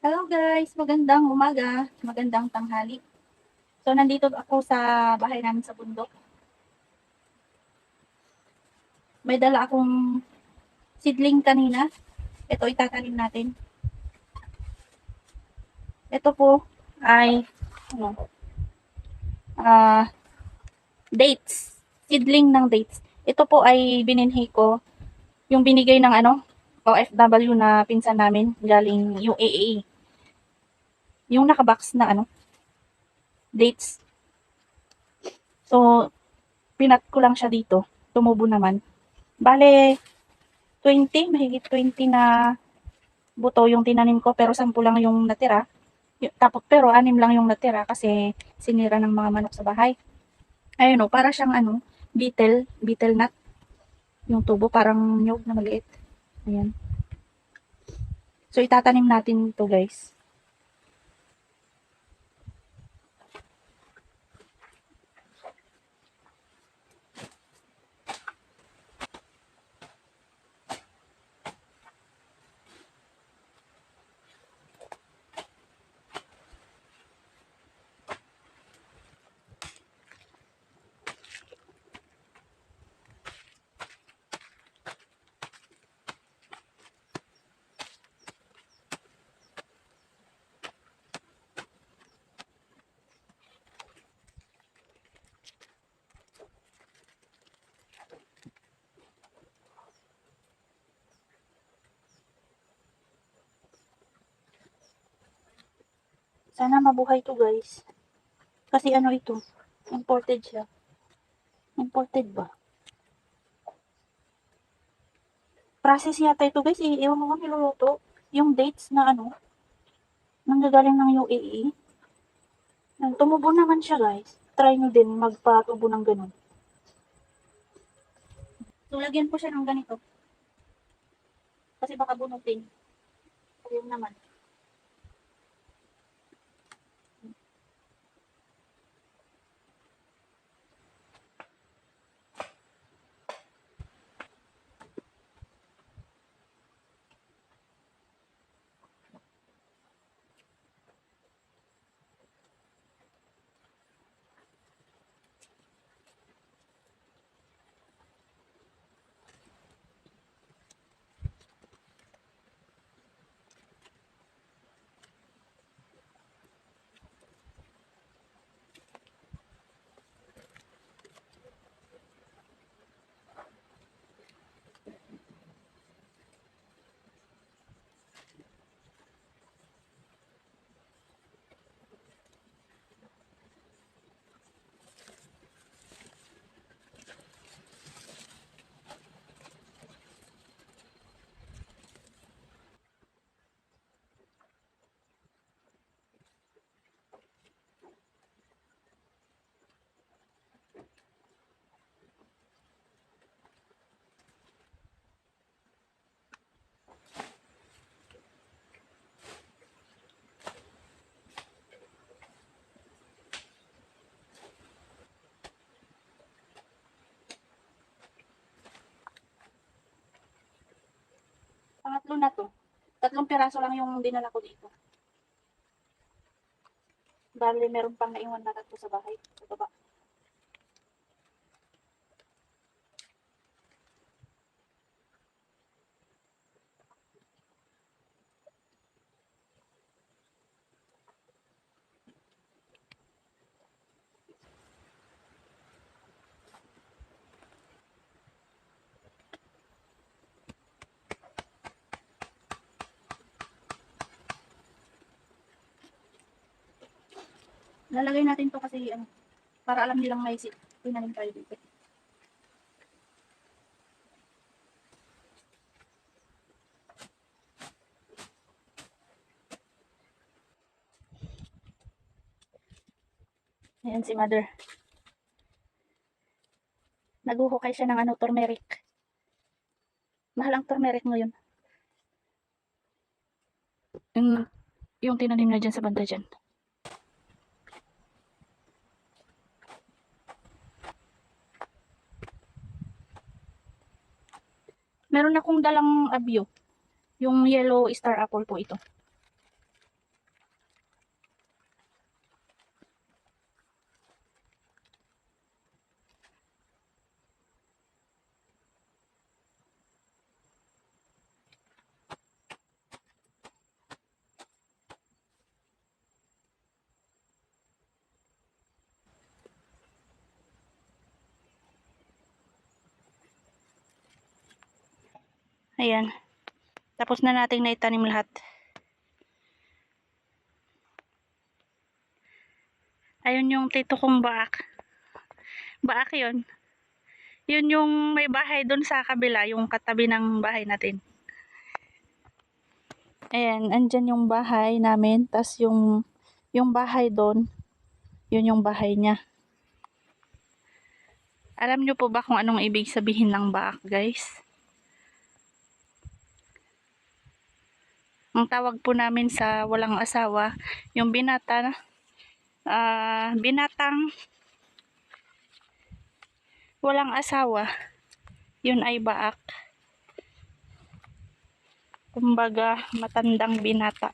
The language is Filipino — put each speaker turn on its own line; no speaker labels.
Hello guys, magandang umaga, magandang tanghali. So nandito ako sa bahay namin sa bundok. May dala akong seedling kanina. Ito itatanim natin. Ito po ay ano, ah, dates. Seedling ng dates. Ito po ay bininhi ko. Yung binigay ng OFW na pinsan namin galing UAE. Yung nakabox na dates. So pinat ko lang siya dito. Tumubo naman. Bale, 20, mahigit 20 na buto yung tinanim ko pero 10 lang yung natira. Tapos pero 6 lang yung natira kasi sinira ng mga manok sa bahay. Ayun o, para siyang beetle nut. Yung tubo parang nyog na maliit. Ayan. So itatanim natin ito guys. Sana mabuhay to guys. Kasi ito, imported siya. Imported ba? Process yata ito guys, iwan mo kung niluluto. Yung dates na nanggagaling ng UAE. Tumubo naman siya guys. Try nyo din magpatubo ng ganun. So, lagyan ko siya ng ganito. Kasi baka bunutin. Ayun naman. Pangatlo na to. 3 piraso lang yung dinala ko dito. Bale, meron pang naiwan na 3 sa bahay. Sa baba. Lalagay natin to kasi para alam nilang may tinanim tayo dito. Ayan si mother. Naguhukay siya ng turmeric. Mahal ang turmeric ngayon. Yung tinanim na dyan sa banda dyan. Meron akong dalang abyo. Yung yellow star apple po ito. Ayan. Tapos na nating naitanim lahat. Ayun yung tito kong baak. Baak yun. Yun yung may bahay dun sa kabila, yung katabi ng bahay natin. Ayan, andyan yung bahay namin. Tas yung bahay dun, yun yung bahay niya. Alam nyo po ba kung anong ibig sabihin ng baak, guys? Ang tawag po namin sa walang asawa, yung binatang walang asawa, yun ay baak. Kumbaga, matandang binata.